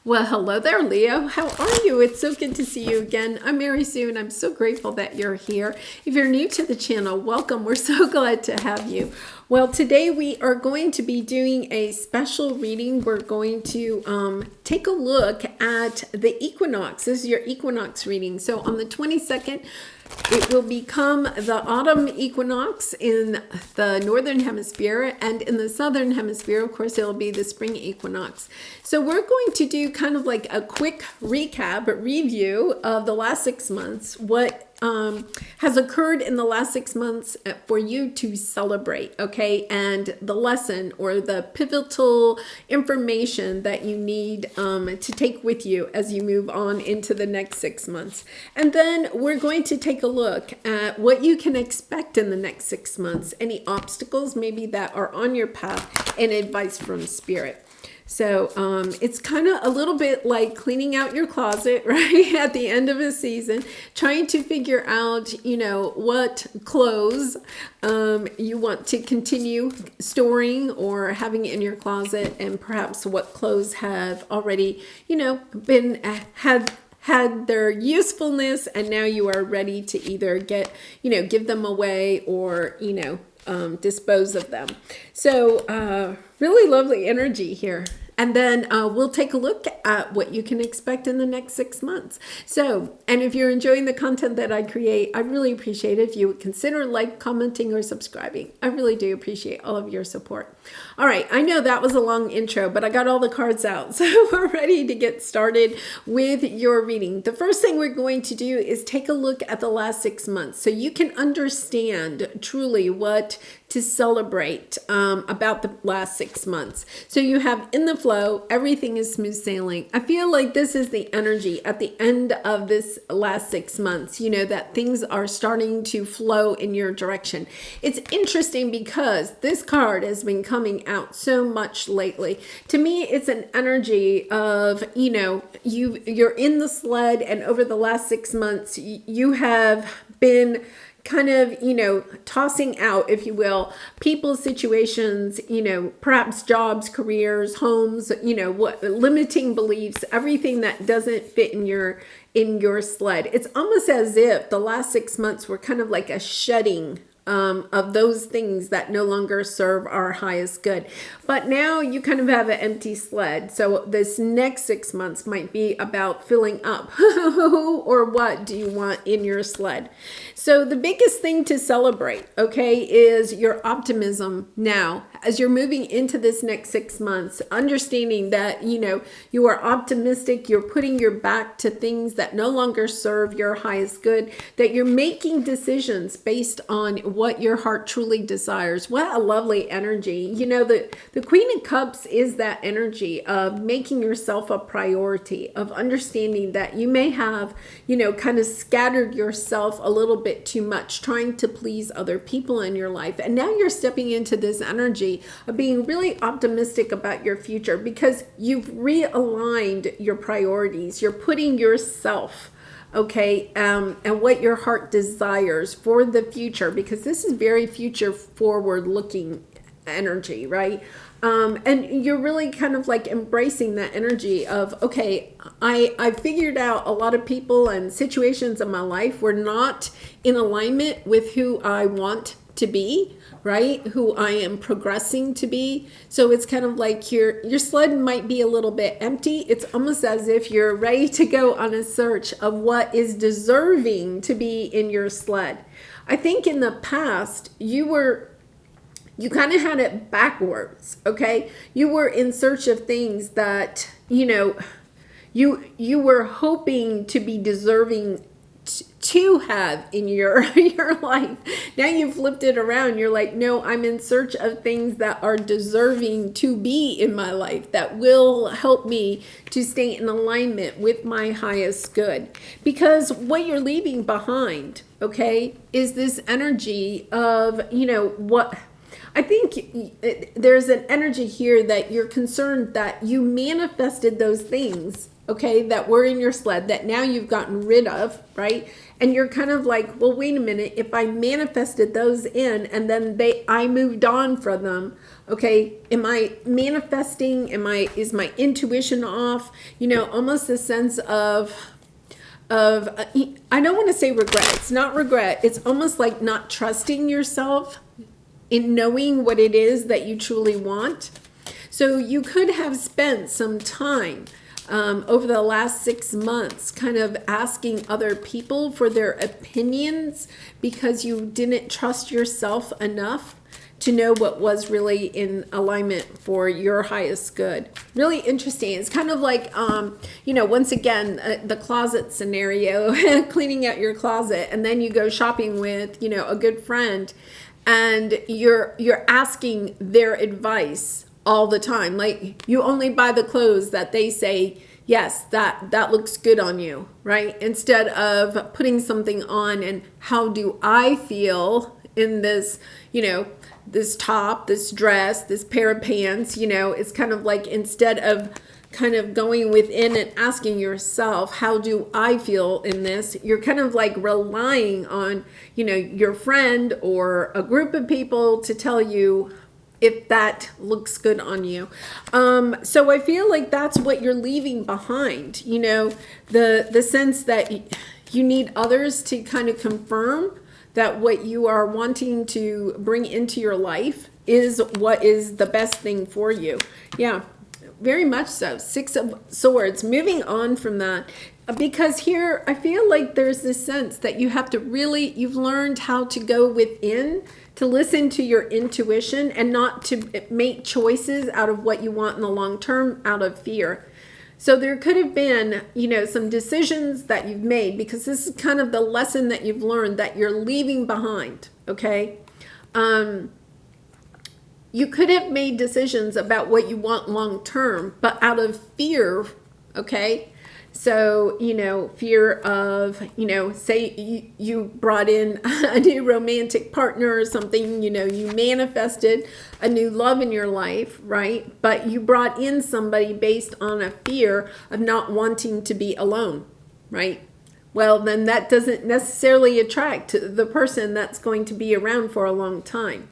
Well, hello there, Leo. How are you? It's so good to see you again. I'm Mary Sue, and I'm so grateful that you're here. If you're new to the channel, welcome. We're so glad to have you. Well, today we are going to be doing a special reading. We're going to take a look at the equinox. This is your equinox reading. So on the 22nd, it will become the autumn equinox in the northern hemisphere, and in the southern hemisphere, of course, it'll be the spring equinox. So we're going to do kind of like a quick recap, a review of the last 6 months, what has occurred in the last 6 months for you to celebrate, okay? And the lesson or the pivotal information that you need to take with you as you move on into the next 6 months. And then we're going to take a look at what you can expect in the next 6 months, any obstacles maybe that are on your path, and advice from Spirit. So it's kind of a little bit like cleaning out your closet, right? At the end of a season, trying to figure out, you know, what clothes you want to continue storing or having in your closet, and perhaps what clothes have already, you know, had their usefulness, and now you are ready to either give them away or, dispose of them. So really lovely energy here. And then we'll take a look at what you can expect in the next 6 months. So, and if you're enjoying the content that I create, I really appreciate it if you would consider commenting, or subscribing. I really do appreciate all of your support. All right, I know that was a long intro, but I got all the cards out. So we're ready to get started with your reading. The first thing we're going to do is take a look at the last 6 months so you can understand truly what to celebrate about the last 6 months. So you have in the flow, everything is smooth sailing. I feel like this is the energy at the end of this last 6 months, you know, that things are starting to flow in your direction. It's interesting because this card has been coming out so much lately. To me, it's an energy of, you know, you're in the sled, and over the last 6 months, you have been kind of, you know, tossing out, if you will, people, situations, you know, perhaps jobs, careers, homes, you know, what limiting beliefs, everything that doesn't fit in your sled. It's almost as if the last 6 months were kind of like a shedding of those things that no longer serve our highest good. But now you kind of have an empty sled. So this next 6 months might be about filling up. Who or what do you want in your sled? So the biggest thing to celebrate, okay, is your optimism now. As you're moving into this next 6 months, understanding that, you know, you are optimistic, you're putting your back to things that no longer serve your highest good, that you're making decisions based on what your heart truly desires. What a lovely energy. You know, the Queen of Cups is that energy of making yourself a priority, of understanding that you may have, you know, kind of scattered yourself a little bit too much, trying to please other people in your life. And now you're stepping into this energy of being really optimistic about your future because you've realigned your priorities. You're putting yourself, okay, and what your heart desires for the future, because this is very future forward looking energy, right? And you're really kind of like embracing that energy of, okay, I figured out a lot of people and situations in my life were not in alignment with who I want to be, right? Who I am progressing to be. So it's kind of like your sled might be a little bit empty. It's almost as if you're ready to go on a search of what is deserving to be in your sled. I think in the past, you kind of had it backwards, okay? You were in search of things that, you know, you were hoping to be deserving to have in your life. Now you've flipped it around. You're like, no, I'm in search of things that are deserving to be in my life, that will help me to stay in alignment with my highest good. Because what you're leaving behind, okay, is this energy of, you know, what I think there's an energy here that you're concerned that you manifested those things, okay, that were in your sled that now you've gotten rid of, right? And you're kind of like, well, wait a minute, if I manifested those in and then I moved on from them, okay, am I manifesting? Is my intuition off? You know, almost a sense of I don't want to say regret. It's not regret. It's almost like not trusting yourself in knowing what it is that you truly want. So you could have spent some time over the last 6 months kind of asking other people for their opinions because you didn't trust yourself enough to know what was really in alignment for your highest good. Really interesting. It's kind of like, you know, once again, the closet scenario, cleaning out your closet, and then you go shopping with, you know, a good friend, and you're asking their advice all the time. Like, you only buy the clothes that they say, yes, that looks good on you, right? Instead of putting something on and how do I feel in this, you know, this top, this dress, this pair of pants, you know, it's kind of like instead of kind of going within and asking yourself, how do I feel in this? You're kind of like relying on, you know, your friend or a group of people to tell you if that looks good on you. So I feel like that's what you're leaving behind, you know, the sense that you need others to kind of confirm that what you are wanting to bring into your life is what is the best thing for you. Yeah, very much so. 6 of Swords, moving on from that. Because here, I feel like there's this sense that you have to really, you've learned how to go within, to listen to your intuition and not to make choices out of what you want in the long term out of fear. So there could have been, you know, some decisions that you've made, because this is kind of the lesson that you've learned that you're leaving behind, okay? You could have made decisions about what you want long term, but out of fear, okay? So, you know, fear of, you know, say you brought in a new romantic partner or something, you know, you manifested a new love in your life, right? But you brought in somebody based on a fear of not wanting to be alone, right? Well, then that doesn't necessarily attract the person that's going to be around for a long time.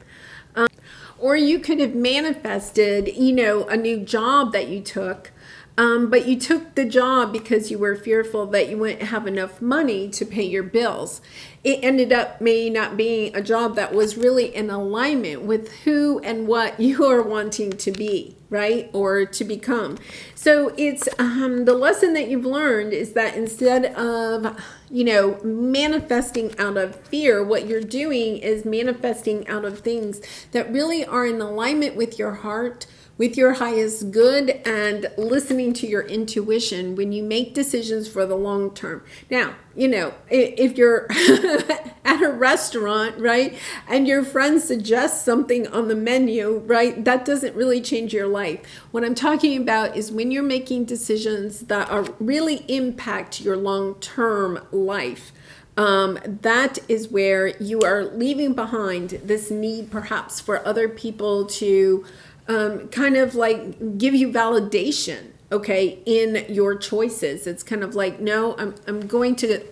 Or you could have manifested, you know, a new job that you took, but you took the job because you were fearful that you wouldn't have enough money to pay your bills. It ended up maybe not being a job that was really in alignment with who and what you are wanting to be, right? Or to become. So it's the lesson that you've learned is that instead of, you know, manifesting out of fear, what you're doing is manifesting out of things that really are in alignment with your heart, with your highest good, and listening to your intuition when you make decisions for the long term. Now, you know, if you're at a restaurant, right, and your friend suggests something on the menu, right, that doesn't really change your life. What I'm talking about is when you're making decisions that are really impact your long-term life. That is where you are leaving behind this need perhaps for other people to kind of like give you validation, okay, in your choices. It's kind of like, no, I'm going to,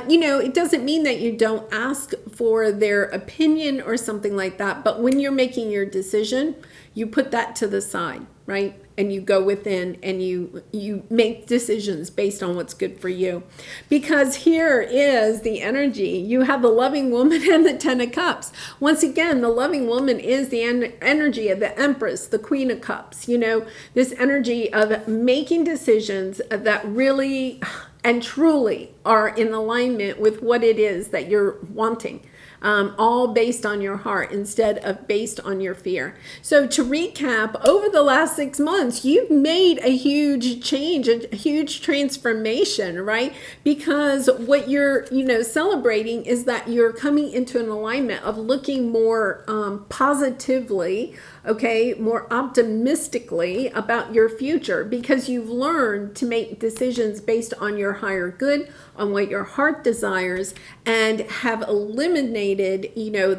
you know, it doesn't mean that you don't ask for their opinion or something like that, but when you're making your decision, you put that to the side, right? And you go within and you make decisions based on what's good for you. Because here is the energy. You have the loving woman and the 10 of Cups. Once again, the loving woman is the energy of the Empress, the Queen of Cups. You know, this energy of making decisions that really and truly are in alignment with what it is that you're wanting. All based on your heart instead of based on your fear. So to recap, over the last 6 months, you've made a huge change, a huge transformation, right? Because what you're, you know, celebrating is that you're coming into an alignment of looking more positively okay, more optimistically about your future, because you've learned to make decisions based on your higher good, on what your heart desires, and have eliminated,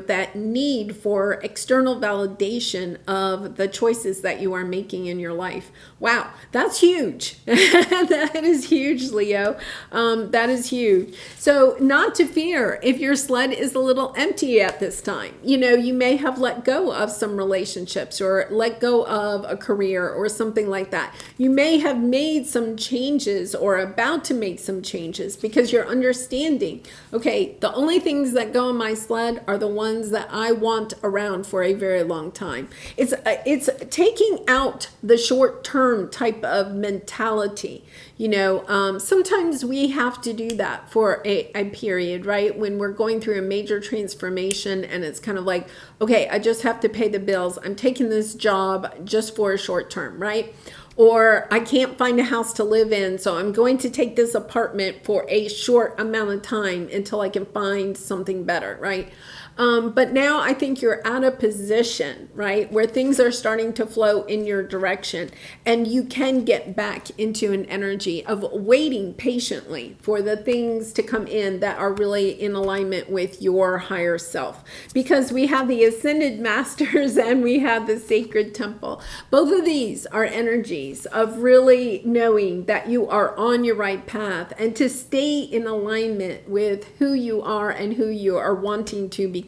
that need for external validation of the choices that you are making in your life. Wow, that's huge. That is huge, Leo. That is huge. So not to fear if your sled is a little empty at this time. You may have let go of some relationships or let go of a career or something like that. You may have made some changes or about to make some changes because you're understanding, okay, the only things that go on my sled are the ones that I want around for a very long time. It's taking out the short-term type of mentality. Sometimes we have to do that for a period, right? When we're going through a major transformation and it's kind of like, okay, I just have to pay the bills. I'm taking this job just for a short term, right? Or I can't find a house to live in, so I'm going to take this apartment for a short amount of time until I can find something better, right? But now I think you're at a position, right, where things are starting to flow in your direction, and you can get back into an energy of waiting patiently for the things to come in that are really in alignment with your higher self. Because we have the Ascended Masters and we have the Sacred Temple. Both of these are energies of really knowing that you are on your right path and to stay in alignment with who you are and who you are wanting to become.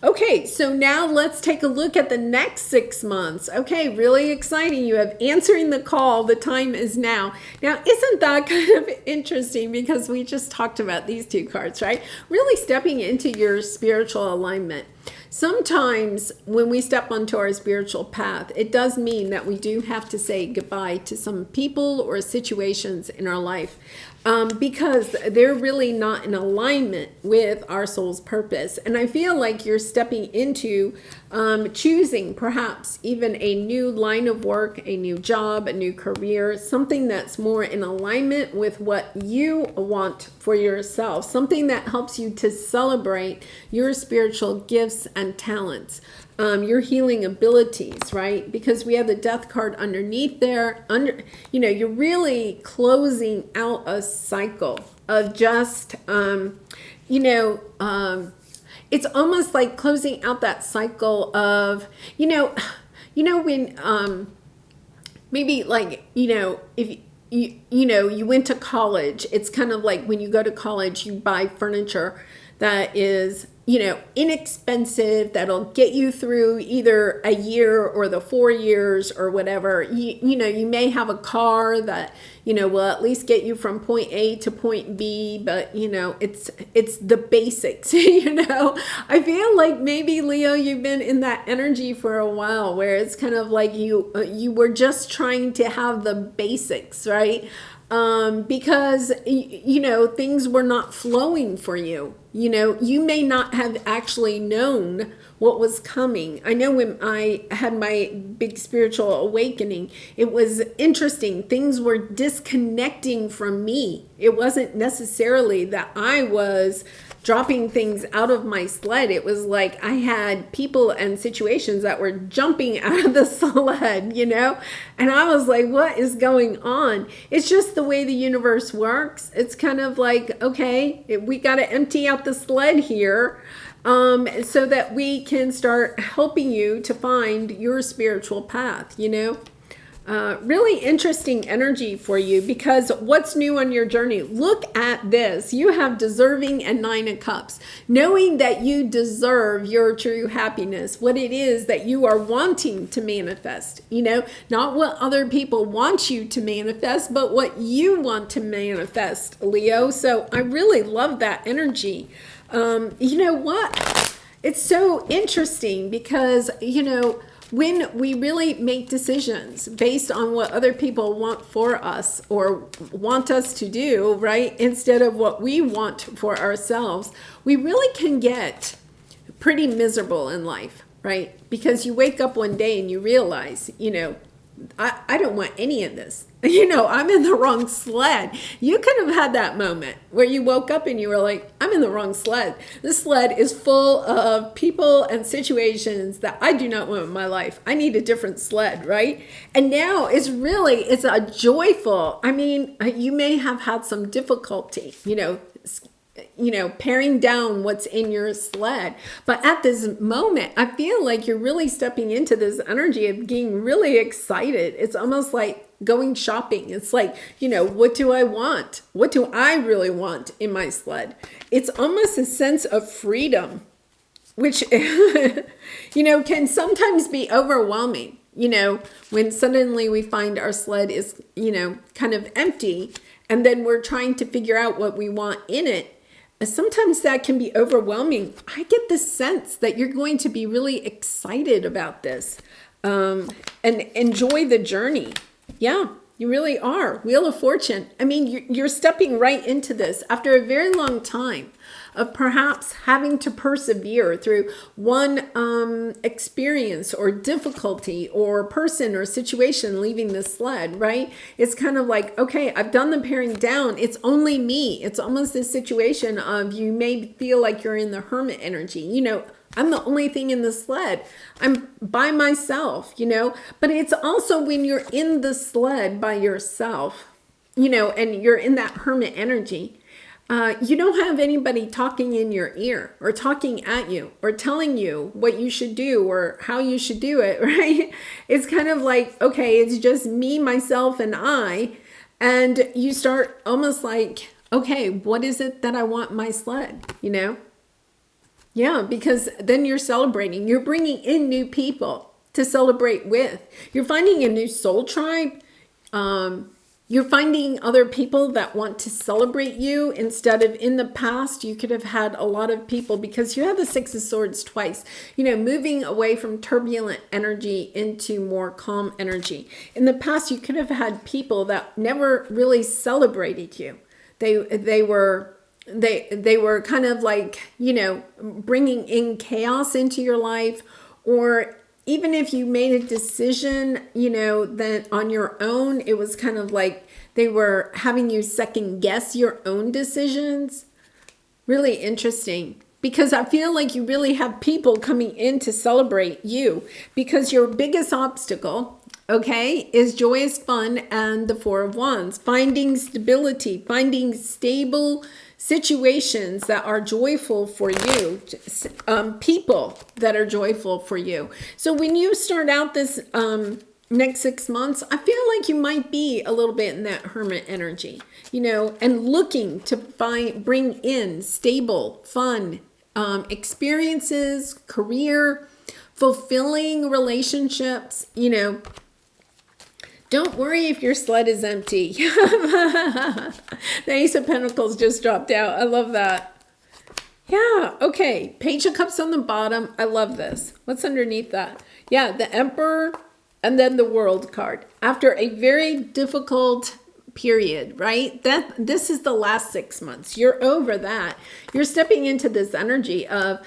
Okay, so now let's take a look at the next 6 months. Okay, really exciting. You have answering the call. The time is now. Now, isn't that kind of interesting, because we just talked about these two cards, right? Really stepping into your spiritual alignment. Sometimes when we step onto our spiritual path, it does mean that we do have to say goodbye to some people or situations in our life. Because they're really not in alignment with our soul's purpose. And I feel like you're stepping into choosing perhaps even a new line of work, a new job, a new career, something that's more in alignment with what you want for yourself, something that helps you to celebrate your spiritual gifts and talents. Your healing abilities, right? Because we have the Death card underneath there. You're really closing out a cycle of just, it's almost like closing out that cycle of, when, maybe like, if you went to college, it's kind of like when you go to college, you buy furniture that is, inexpensive, that'll get you through either a year or the 4 years or whatever. You may have a car that, will at least get you from point A to point B, but, it's the basics, I feel like maybe, Leo, you've been in that energy for a while where it's kind of like you were just trying to have the basics, right? Because, things were not flowing for you. You may not have actually known what was coming. I know when I had my big spiritual awakening, it was interesting. Things were disconnecting from me. It wasn't necessarily that I was dropping things out of my sled. It was like I had people and situations that were jumping out of the sled, and I was like, what is going on? It's just the way the universe works. It's kind of like, okay, we got to empty out the sled here, so that we can start helping you to find your spiritual path, Really interesting energy for you, because what's new on your journey? Look at this. You have deserving and 9 of Cups. Knowing that you deserve your true happiness, what it is that you are wanting to manifest, not what other people want you to manifest, but what you want to manifest, Leo. So I really love that energy. You know what? It's so interesting because, when we really make decisions based on what other people want for us or want us to do, right, instead of what we want for ourselves, we really can get pretty miserable in life, right? Because you wake up one day and you realize, I don't want any of this. I'm in the wrong sled. You could have had that moment where you woke up and you were like, I'm in the wrong sled. This sled is full of people and situations that I do not want in my life. I need a different sled, right? And now it's a joyful, you may have had some difficulty, paring down what's in your sled. But at this moment, I feel like you're really stepping into this energy of being really excited. It's almost like going shopping. It's like, what do I want? What do I really want in my sled? It's almost a sense of freedom, which, can sometimes be overwhelming. When suddenly we find our sled is, kind of empty, and then we're trying to figure out what we want in it. Sometimes that can be overwhelming. I get the sense that you're going to be really excited about this and enjoy the journey. Yeah, you really are. Wheel of Fortune. You're stepping right into this after a very long time of perhaps having to persevere through one experience or difficulty or person or situation leaving the sled, right? It's kind of like, okay, I've done the paring down. It's only me. It's almost this situation of you may feel like you're in the hermit energy. I'm the only thing in the sled. I'm by myself, but it's also when you're in the sled by yourself, and you're in that hermit energy. You don't have anybody talking in your ear or talking at you or telling you what you should do or how you should do it, right? It's kind of like, okay, it's just me, myself, and I. And you start almost like, okay, what is it that I want in my sled, Yeah, because then you're celebrating. You're bringing in new people to celebrate with. You're finding a new soul tribe. You're finding other people that want to celebrate you instead of in the past. You could have had a lot of people because you have the Six of Swords twice, moving away from turbulent energy into more calm energy. In the past, you could have had people that never really celebrated you. They were kind of like, bringing in chaos into your life, or even if you made a decision, that on your own, it was kind of like they were having you second guess your own decisions. Really interesting, because I feel like you really have people coming in to celebrate you, because your biggest obstacle, okay, is joyous fun and the Four of Wands. Finding stability, finding stable situations that are joyful for you, people that are joyful for you. So when you start out this next 6 months, I feel like you might be a little bit in that hermit energy, and looking to bring in stable, fun experiences, career, fulfilling relationships, Don't worry if your sled is empty. The Ace of Pentacles just dropped out. I love that. Yeah, okay. Page of Cups on the bottom. I love this. What's underneath that? Yeah, the Emperor and then the World card. After a very difficult period, right? This is the last 6 months. You're over that. You're stepping into this energy of,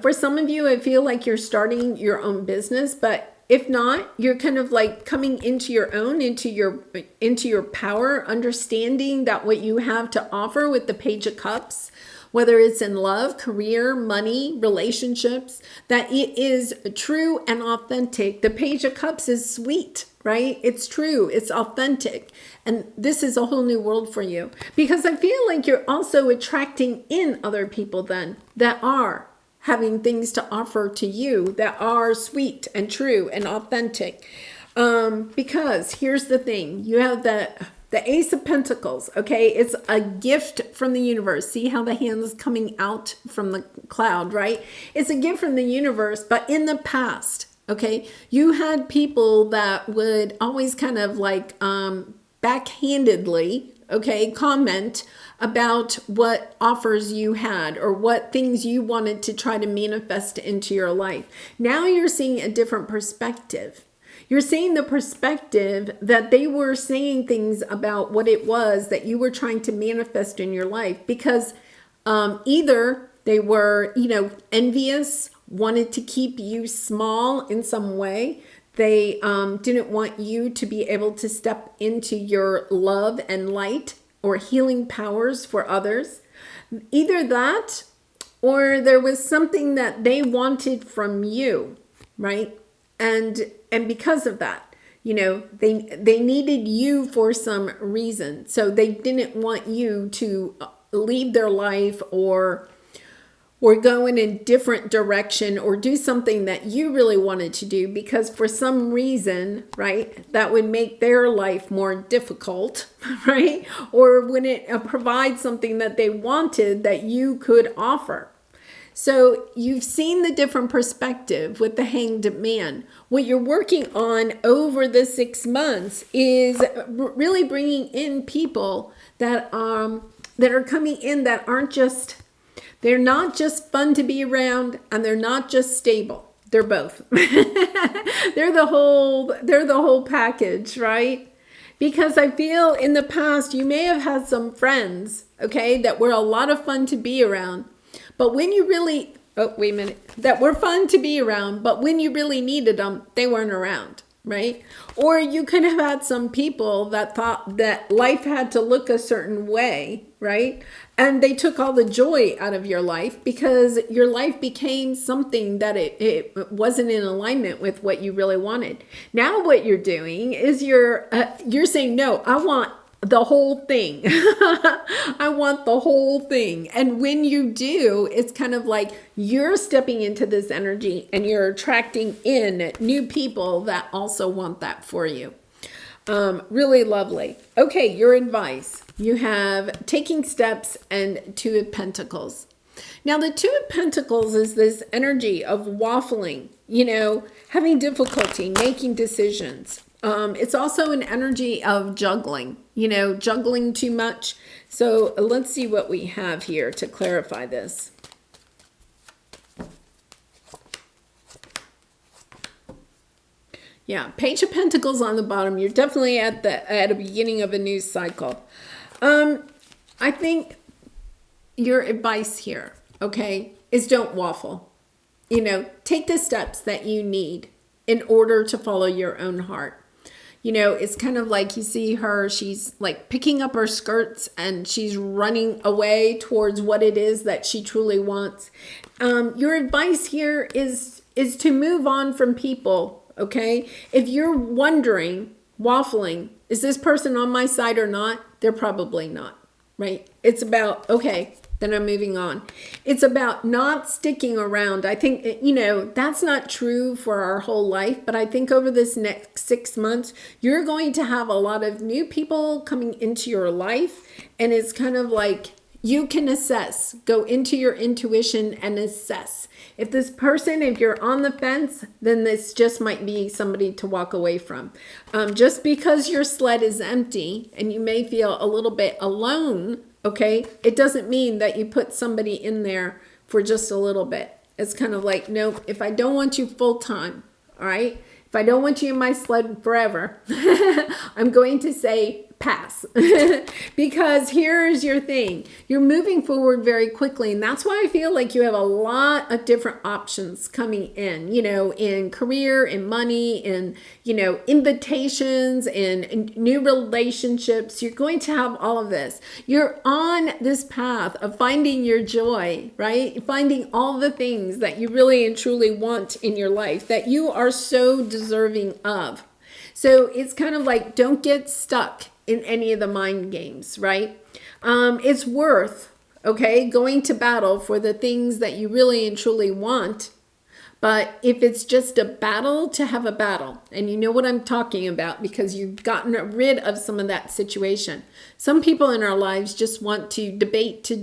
for some of you, I feel like you're starting your own business, but if not, you're kind of like coming into your own, into your power, understanding that what you have to offer with the Page of Cups, whether it's in love, career, money, relationships, that it is true and authentic. The Page of Cups is sweet, right? It's true, it's authentic. And this is a whole new world for you, because I feel like you're also attracting in other people then that are having things to offer to you that are sweet and true and authentic. Because here's the thing, you have the Ace of Pentacles, okay? It's a gift from the universe. See how the hand is coming out from the cloud, right? It's a gift from the universe, but in the past, okay, you had people that would always kind of like backhandedly, okay, comment about what offers you had or what things you wanted to try to manifest into your life. Now you're seeing a different perspective. You're seeing the perspective that they were saying things about what it was that you were trying to manifest in your life, because either they were, envious, wanted to keep you small in some way. They didn't want you to be able to step into your love and light or healing powers for others. Either that, or there was something that they wanted from you, right? And because of that, you know, they needed you for some reason. So they didn't want you to leave their life or go in a different direction or do something that you really wanted to do, because for some reason, right, that would make their life more difficult, right? Or when it provides something that they wanted that you could offer. So you've seen the different perspective with the Hanged Man. What you're working on over the 6 months is really bringing in people that are coming in that aren't just, they're not just fun to be around, and they're not just stable. They're both. They're the whole package, right? Because I feel in the past you may have had some friends, okay, that were a lot of fun to be around. But when you really, that were fun to be around, but when you really needed them, they weren't around, right? Or you could have had some people that thought that life had to look a certain way, right? And they took all the joy out of your life because your life became something that it wasn't in alignment with what you really wanted. Now what you're doing is you're saying, no, I want the whole thing. I want the whole thing. And when you do, it's kind of like you're stepping into this energy and you're attracting in new people that also want that for you. Really lovely. Okay, your advice. You have taking steps and Two of Pentacles. Now, the Two of Pentacles is this energy of waffling, you know, having difficulty making decisions. It's also an energy of juggling, you know, juggling too much. So let's see what we have here to clarify this. Yeah, Page of Pentacles on the bottom. You're definitely at the beginning of a new cycle. I think your advice here, okay, is don't waffle. You know, take the steps that you need in order to follow your own heart. You know, it's kind of like you see her, she's like picking up her skirts and she's running away towards what it is that she truly wants. Your advice here is to move on from people, okay? If you're wondering, waffling, is this person on my side or not? They're probably not, right? It's about, okay, then I'm moving on. It's about not sticking around. I think, you know, that's not true for our whole life, but I think over this next 6 months, you're going to have a lot of new people coming into your life. And it's kind of like you can assess, go into your intuition and assess. If this person, if you're on the fence, then this just might be somebody to walk away from. Just because your sled is empty and you may feel a little bit alone, okay, it doesn't mean that you put somebody in there for just a little bit. It's kind of like, nope, if I don't want you full time, all right, if I don't want you in my sled forever, I'm going to say pass. Because here's your thing. You're moving forward very quickly. And that's why I feel like you have a lot of different options coming in, you know, in career, in money, in, you know, invitations, in new relationships. You're going to have all of this. You're on this path of finding your joy, right? Finding all the things that you really and truly want in your life that you are so deserving of. So it's kind of like, don't get stuck in any of the mind games, right? It's worth, okay, going to battle for the things that you really and truly want. But if it's just a battle to have a battle, and you know what I'm talking about because you've gotten rid of some of that situation. Some people in our lives just want to debate, to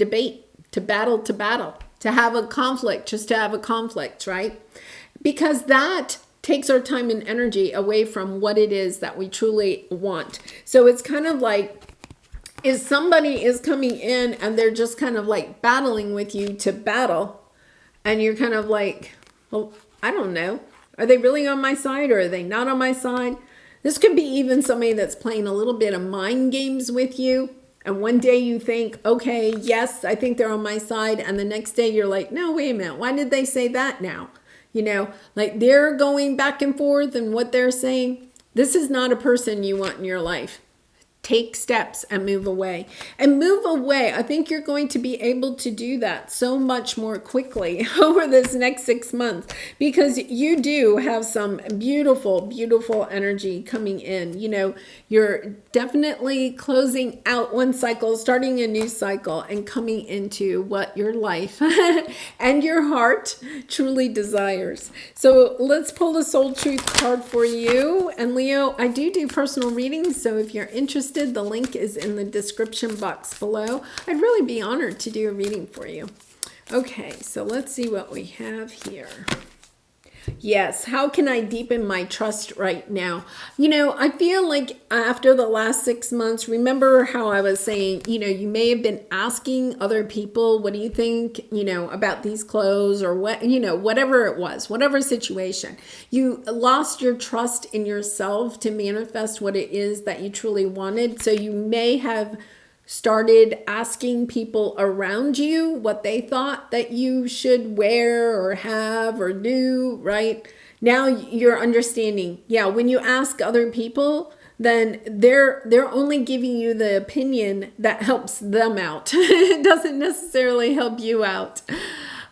battle, to have a conflict, just to have a conflict, right? Because that takes our time and energy away from what it is that we truly want. So it's kind of like, if somebody is coming in and they're just kind of like battling with you to battle, and you're kind of like, well, I don't know. Are they really on my side or are they not on my side? This could be even somebody that's playing a little bit of mind games with you. And one day you think, okay, yes, I think they're on my side. And the next day you're like, no, wait a minute. Why did they say that now? like they're going back and forth and what they're saying. This is not a person you want in your life. Take steps and move away. And move away. I think you're going to be able to do that so much more quickly over this next 6 months, because you do have some beautiful, beautiful energy coming in. You're definitely closing out one cycle, starting a new cycle, and coming into what your life and your heart truly desires. So let's pull the Soul Truth card for you. And Leo, I do personal readings, so if you're interested, the link is in the description box below. I'd really be honored to do a reading for you. Okay, so let's see what we have here. Yes, how can I deepen my trust right now? I feel like after the last 6 months, remember how I was saying, you may have been asking other people, what do you think, about these clothes, or what, whatever it was, whatever situation. You lost your trust in yourself to manifest what it is that you truly wanted. So you may have started asking people around you what they thought that you should wear or have or do, right? Now you're understanding, when you ask other people, then they're only giving you the opinion that helps them out. It doesn't necessarily help you out.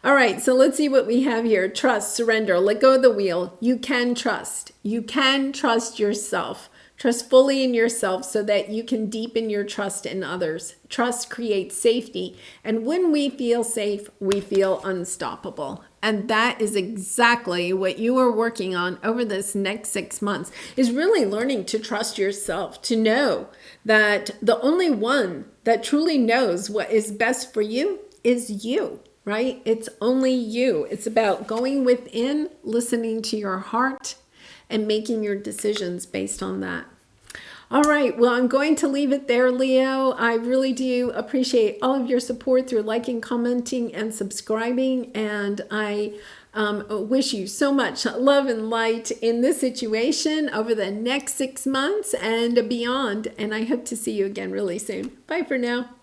All right, so let's see what we have here. Trust, surrender, let go of the wheel. You can trust. You can trust yourself. Trust fully in yourself so that you can deepen your trust in others. Trust creates safety. And when we feel safe, we feel unstoppable. And that is exactly what you are working on over this next 6 months, is really learning to trust yourself, to know that the only one that truly knows what is best for you is you, right? It's only you. It's about going within, listening to your heart, and making your decisions based on that. All right, well, I'm going to leave it there, Leo. I really do appreciate all of your support through liking, commenting, and subscribing. And I wish you so much love and light in this situation over the next 6 months and beyond. And I hope to see you again really soon. Bye for now.